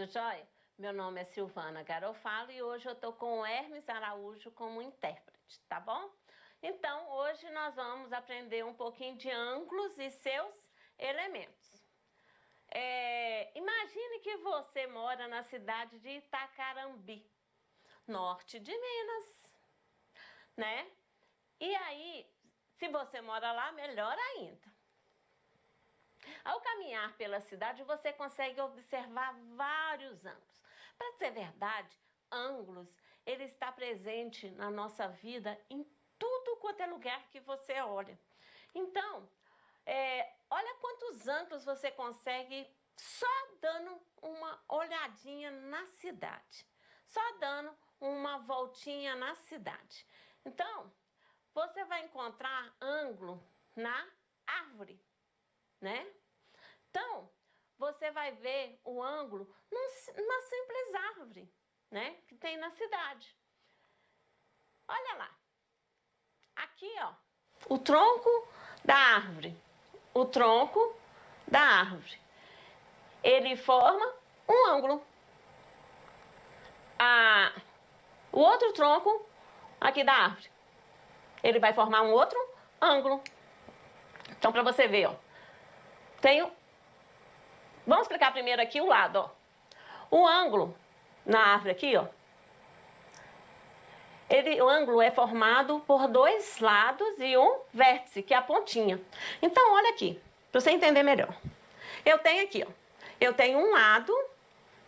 Tudo jóia? Meu nome é Silvana Garofalo e hoje eu tô com o Hermes Araújo como intérprete, tá bom? Então, hoje nós vamos aprender um pouquinho de ângulos e seus elementos. Imagine que você mora na cidade de Itacarambi, norte de Minas, né? E aí, se você mora lá, melhor ainda. Ao caminhar pela cidade, você consegue observar vários ângulos. Para ser verdade, ângulos, ele está presente na nossa vida em tudo quanto é lugar que você olha. Então, olha quantos ângulos você consegue só dando uma olhadinha na cidade. Só dando uma voltinha na cidade. Então, você vai encontrar ângulo na árvore, né? Então, você vai ver o ângulo numa simples árvore, né? Que tem na cidade. Olha lá. Aqui, ó, o tronco da árvore. O tronco da árvore. Ele forma um ângulo. O outro tronco aqui da árvore. Ele vai formar um outro ângulo. Então, para você ver, ó. Vamos explicar primeiro aqui o lado, ó. O ângulo na árvore aqui, ó. O ângulo é formado por dois lados e um vértice, que é a pontinha. Então, olha aqui, para você entender melhor. Eu tenho aqui, ó. Eu tenho um lado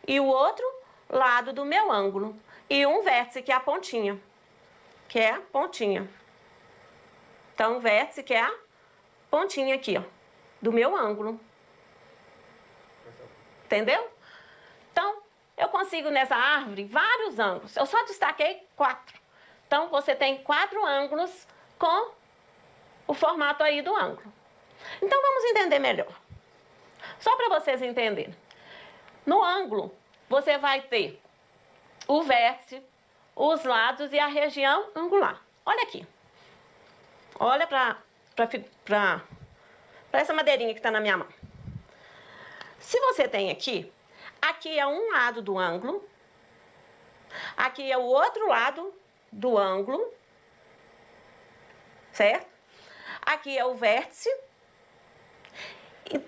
e o outro lado do meu ângulo. E um vértice, que é a pontinha. Que é a pontinha. Então, o vértice, que é a pontinha aqui, ó. Do meu ângulo. Entendeu? Então, eu consigo nessa árvore vários ângulos. Eu só destaquei 4. Então, você tem 4 ângulos com o formato aí do ângulo. Então, vamos entender melhor. Só para vocês entenderem. No ângulo, você vai ter o vértice, os lados e a região angular. Olha aqui. Olha para essa madeirinha que está na minha mão. Se você tem aqui é um lado do ângulo, aqui é o outro lado do ângulo, certo? Aqui é o vértice, e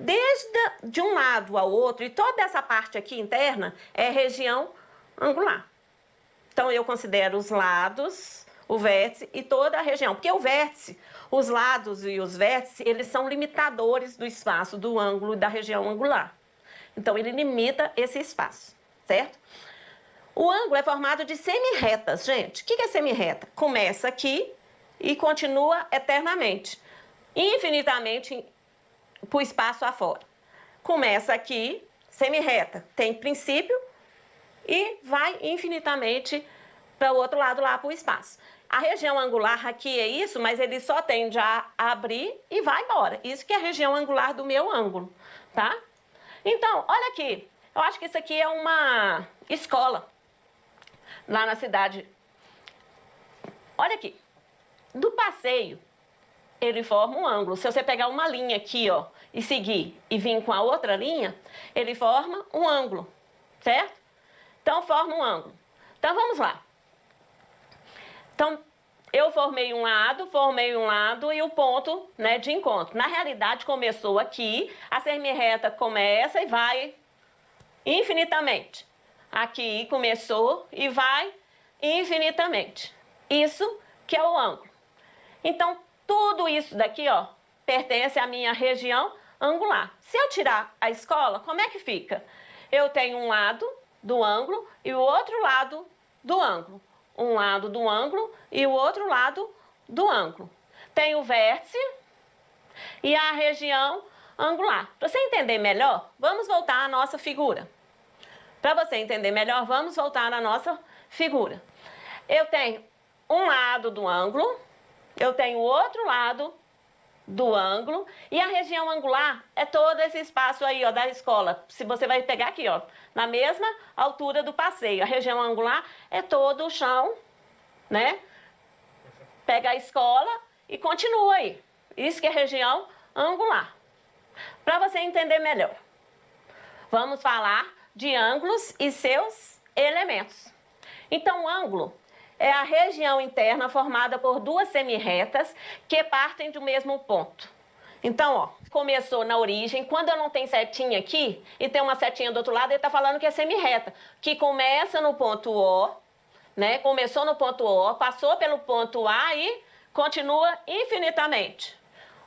de um lado ao outro, e toda essa parte aqui interna é região angular. Então, eu considero os lados, o vértice e toda a região, porque o vértice, os lados e os vértices, eles são limitadores do espaço, do ângulo e da região angular. Então, ele limita esse espaço, certo? O ângulo é formado de semirretas, gente. O que é semirreta? Começa aqui e continua eternamente, infinitamente para o espaço afora. Começa aqui, semirreta, tem princípio e vai infinitamente para o outro lado, lá para o espaço. A região angular aqui é isso, mas ele só tende a abrir e vai embora. Isso que é a região angular do meu ângulo, tá? Então, olha aqui, eu acho que isso aqui é uma escola, lá na cidade. Olha aqui, do passeio, ele forma um ângulo. Se você pegar uma linha aqui, ó, e seguir e vir com a outra linha, ele forma um ângulo, certo? Então, forma um ângulo. Então, vamos lá. Então, eu formei um lado e o ponto, né, de encontro. Na realidade, começou aqui, a semirreta começa e vai infinitamente. Aqui começou e vai infinitamente. Isso que é o ângulo. Então, tudo isso daqui, ó, pertence à minha região angular. Se eu tirar a escola, como é que fica? Eu tenho um lado do ângulo e o outro lado do ângulo. Um lado do ângulo e o outro lado do ângulo. Tem o vértice e a região angular. Para você entender melhor, vamos voltar à nossa figura. Para você entender melhor, vamos voltar à nossa figura. Eu tenho um lado do ângulo, eu tenho o outro lado do ângulo e a região angular é todo esse espaço aí, ó, da escola. Se você vai pegar aqui, ó, na mesma altura do passeio, a região angular é todo o chão, né? Pega a escola e continua aí. Isso que é região angular. Para você entender melhor, vamos falar de ângulos e seus elementos. Então, o ângulo é a região interna formada por duas semirretas que partem do mesmo ponto. Então, ó, começou na origem, quando eu não tenho setinha aqui e tem uma setinha do outro lado, ele está falando que é semirreta, que começa no ponto O, né? Começou no ponto O, passou pelo ponto A e continua infinitamente.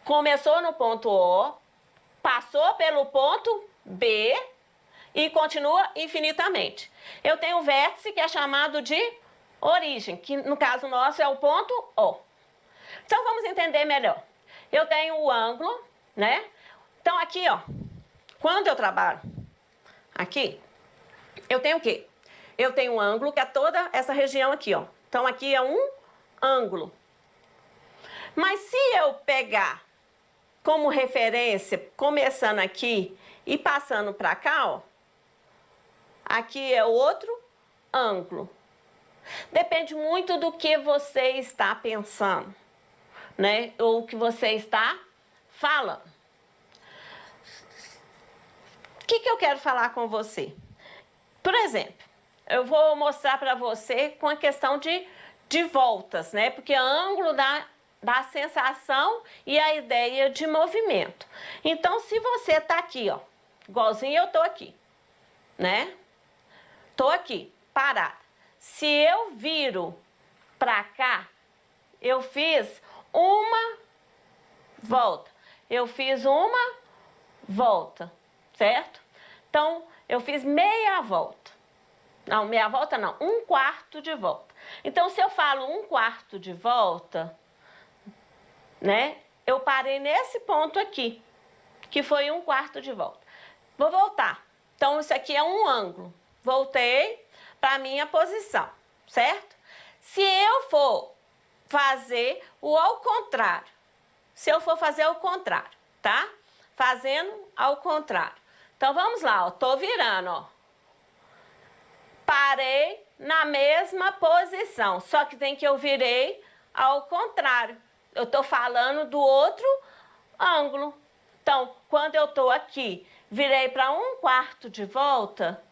Começou no ponto O, passou pelo ponto B e continua infinitamente. Eu tenho um vértice que é chamado de origem, que no caso nosso é o ponto O. Então vamos entender melhor. Eu tenho o ângulo, né? Então aqui, ó, quando eu trabalho aqui, eu tenho o quê? Eu tenho um ângulo que é toda essa região aqui, ó. Então aqui é um ângulo. Mas se eu pegar como referência, começando aqui e passando para cá, ó, aqui é outro ângulo. Depende muito do que você está pensando, né? Ou o que você está falando. O que eu quero falar com você? Por exemplo, eu vou mostrar para você com a questão de voltas, né? Porque ângulo dá a sensação e a ideia de movimento. Então, se você tá aqui, ó, igualzinho eu tô aqui, né? Tô aqui, parada. Se eu viro pra cá, eu fiz uma volta. Eu fiz uma volta, certo? Então, eu fiz meia volta. Não, meia volta não, um quarto de volta. Então, se eu falo um quarto de volta, né? Eu parei nesse ponto aqui, que foi um quarto de volta. Vou voltar. Então, isso aqui é um ângulo. Voltei para a minha posição, certo? Se eu for fazer o ao contrário, se eu for fazer o contrário, tá? Fazendo ao contrário. Então, vamos lá, ó. Tô virando, ó. Parei na mesma posição, só que tem que eu virei ao contrário. Eu tô falando do outro ângulo. Então, quando eu tô aqui, virei para um quarto de volta,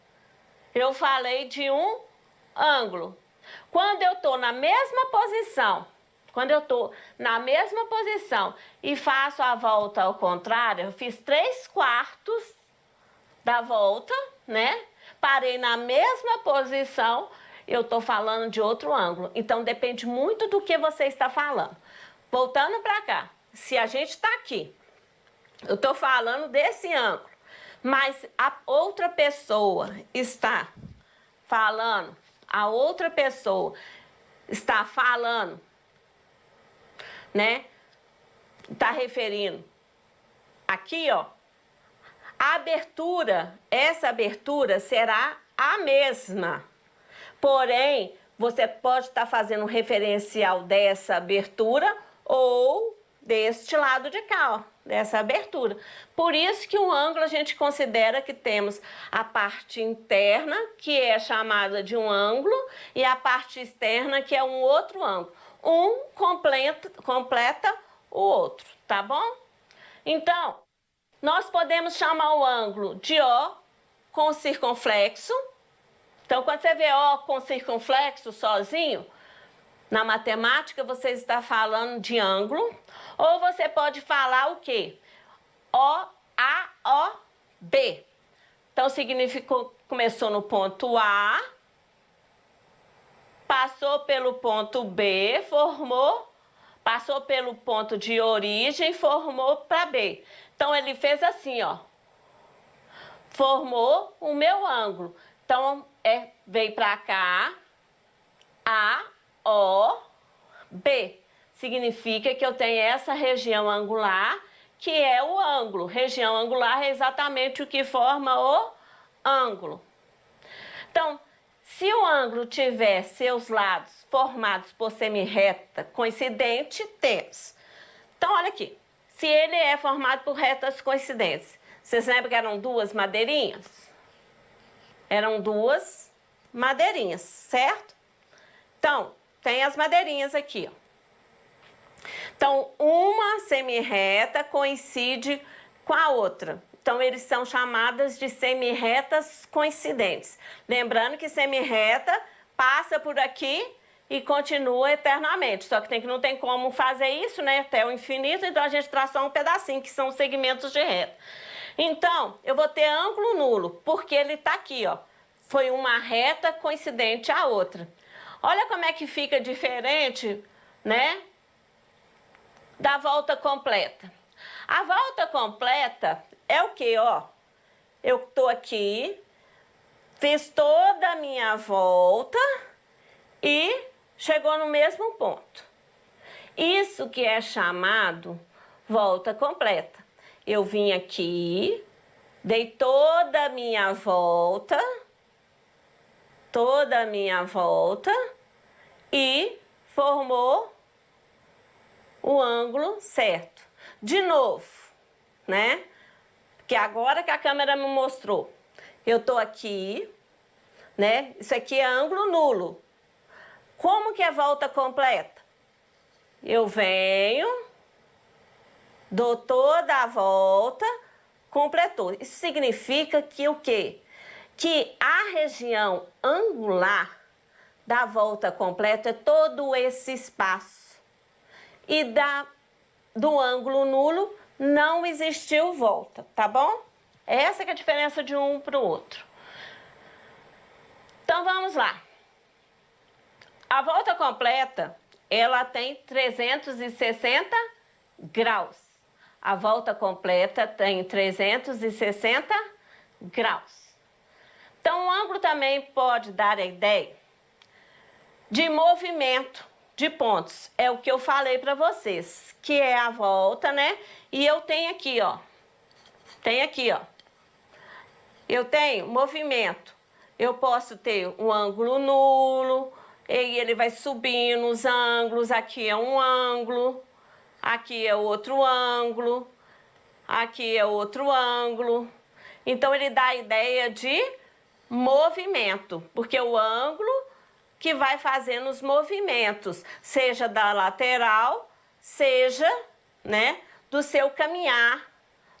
eu falei de um ângulo. Quando eu tô na mesma posição, e faço a volta ao contrário, eu fiz 3/4 da volta, né? Parei na mesma posição, eu tô falando de outro ângulo. Então, depende muito do que você está falando. Voltando para cá, se a gente está aqui, eu tô falando desse ângulo, mas a outra pessoa está falando, né? Está referindo aqui, ó. Essa abertura será a mesma. Porém, você pode estar fazendo um referencial dessa abertura ou deste lado de cá, ó, dessa abertura. Por isso que o ângulo a gente considera que temos a parte interna, que é chamada de um ângulo, e a parte externa, que é um outro ângulo. Um completa o outro, tá bom? Então, nós podemos chamar o ângulo de O com circunflexo. Então, quando você vê O com circunflexo sozinho, na matemática você está falando de ângulo. Ou você pode falar o quê? OAOB. Então, significou, começou no ponto A, passou pelo ponto B, passou pelo ponto de origem, formou para B. Então, ele fez assim, ó. Formou o meu ângulo. Então, veio para cá, A, O, B. Significa que eu tenho essa região angular, que é o ângulo. Região angular é exatamente o que forma o ângulo. Então, se o ângulo tiver seus lados formados por semirreta coincidente, temos. Então, olha aqui. Se ele é formado por retas coincidentes, vocês lembram que eram duas madeirinhas? Eram duas madeirinhas, certo? Então, tem as madeirinhas aqui, ó. Então, uma semirreta coincide com a outra. Então, eles são chamadas de semirretas coincidentes. Lembrando que semirreta passa por aqui e continua eternamente. Só que não tem como fazer isso, né? Até o infinito, então a gente traça só um pedacinho, que são os segmentos de reta. Então, eu vou ter ângulo nulo, porque ele está aqui, ó. Foi uma reta coincidente à outra. Olha como é que fica diferente, né? Da volta completa. A volta completa é o quê, ó? Eu tô aqui, fiz toda a minha volta e chegou no mesmo ponto. Isso que é chamado volta completa. Eu vim aqui, dei toda a minha volta e formou o ângulo certo. De novo, né? Porque agora que a câmera me mostrou, eu tô aqui, né? Isso aqui é ângulo nulo. Como que é volta completa? Eu venho, dou toda a volta, completou. Isso significa que o quê? Que a região angular da volta completa é todo esse espaço. E do ângulo nulo não existiu volta, tá bom? Essa que é a diferença de um para o outro. Então, vamos lá. A volta completa, ela tem 360 graus. A volta completa tem 360 graus. Então, o ângulo também pode dar a ideia de movimento de pontos. É o que eu falei para vocês, que é a volta, né? E eu tenho aqui, ó. Eu tenho movimento. Eu posso ter um ângulo nulo, e ele vai subindo os ângulos. Aqui é um ângulo, aqui é outro ângulo, aqui é outro ângulo. Então, ele dá a ideia de movimento, porque o ângulo que vai fazendo os movimentos, seja da lateral, seja, né, do seu caminhar,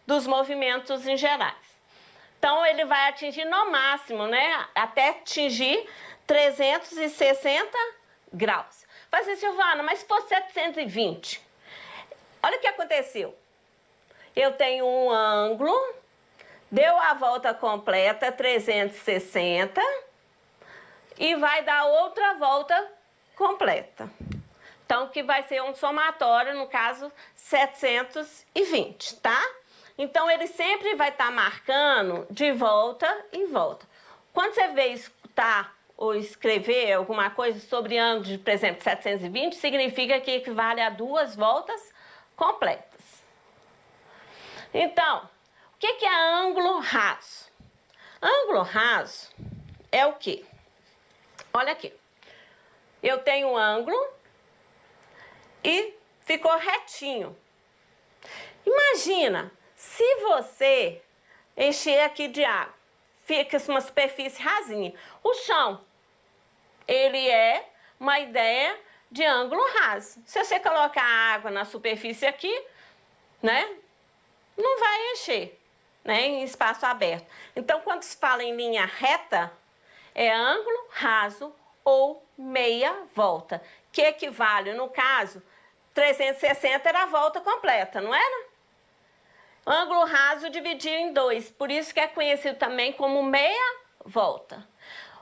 dos movimentos em gerais. Então, ele vai atingir no máximo, né, até atingir 360 graus. Fala assim, Silvana, mas se fosse 720? Olha o que aconteceu. Eu tenho um ângulo, deu a volta completa, 360, e vai dar outra volta completa. Então, que vai ser um somatório, no caso, 720, tá? Então, ele sempre vai estar marcando de volta em volta. Quando você vê escutar ou escrever alguma coisa sobre ângulo de, por exemplo, 720, significa que equivale a 2 voltas completas. Então, o que é ângulo raso? Ângulo raso é o quê? Olha aqui. Eu tenho um ângulo e ficou retinho. Imagina se você encher aqui de água, fica uma superfície rasinha. O chão, ele é uma ideia de ângulo raso. Se você colocar água na superfície aqui, né, não vai encher, né, em espaço aberto. Então, quando se fala em linha reta, é ângulo raso ou meia volta, que equivale, no caso, 360 era a volta completa, não era? Ângulo raso dividido em 2, por isso que é conhecido também como meia volta.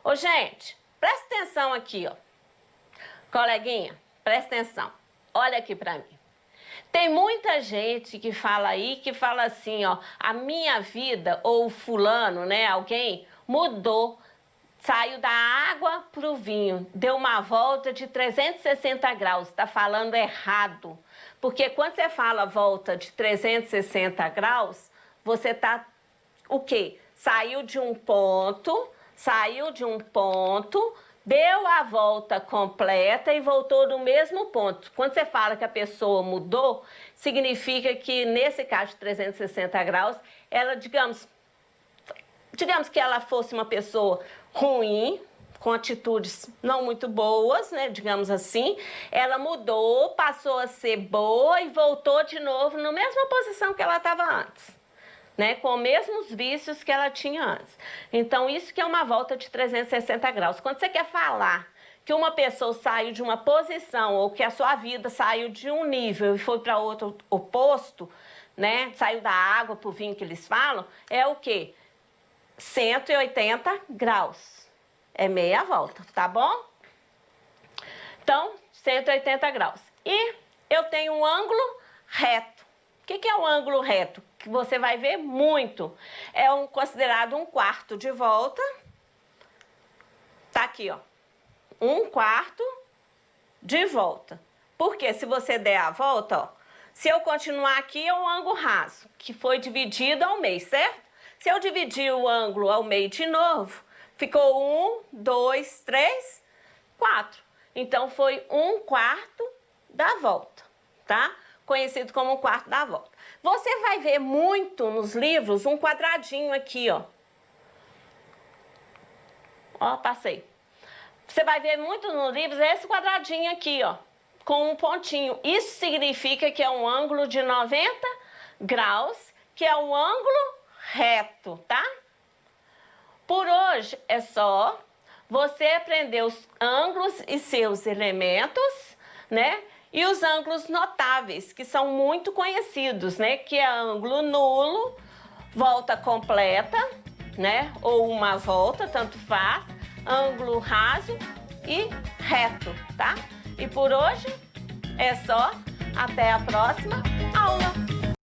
Ô, gente, presta atenção aqui, ó. Coleguinha, presta atenção. Olha aqui pra mim. Tem muita gente que fala aí, que fala assim, ó, a minha vida, ou fulano, né, alguém mudou, saiu da água pro vinho, deu uma volta de 360 graus, tá falando errado. Porque quando você fala volta de 360 graus, você tá, o quê? Saiu de um ponto, deu a volta completa e voltou no mesmo ponto. Quando você fala que a pessoa mudou, significa que nesse caso de 360 graus, ela, digamos que ela fosse uma pessoa ruim, com atitudes não muito boas, né, digamos assim, ela mudou, passou a ser boa e voltou de novo na mesma posição que ela estava antes. né, com os mesmos vícios que ela tinha antes. Então, isso que é uma volta de 360 graus. Quando você quer falar que uma pessoa saiu de uma posição ou que a sua vida saiu de um nível e foi para outro oposto, né, saiu da água para o vinho que eles falam, é o quê? 180 graus. É meia volta, tá bom? Então, 180 graus. E eu tenho um ângulo reto. O que é o ângulo reto? Que você vai ver muito. É considerado um quarto de volta. Tá aqui, ó. Um quarto de volta. Porque se você der a volta, ó, se eu continuar aqui é um ângulo raso, que foi dividido ao meio, certo? Se eu dividir o ângulo ao meio de novo, ficou 1, 2, 3, 4. Então, foi um quarto da volta, tá? Conhecido como um quarto da volta. Você vai ver muito nos livros um quadradinho aqui, ó. Ó, passei. Você vai ver muito nos livros esse quadradinho aqui, ó, com um pontinho. Isso significa que é um ângulo de 90 graus, que é um ângulo reto, tá? Por hoje é só. Você aprender os ângulos e seus elementos, né? E os ângulos notáveis, que são muito conhecidos, né? Que é ângulo nulo, volta completa, né? Ou uma volta, tanto faz, ângulo raso e reto, tá? E por hoje é só. Até a próxima aula!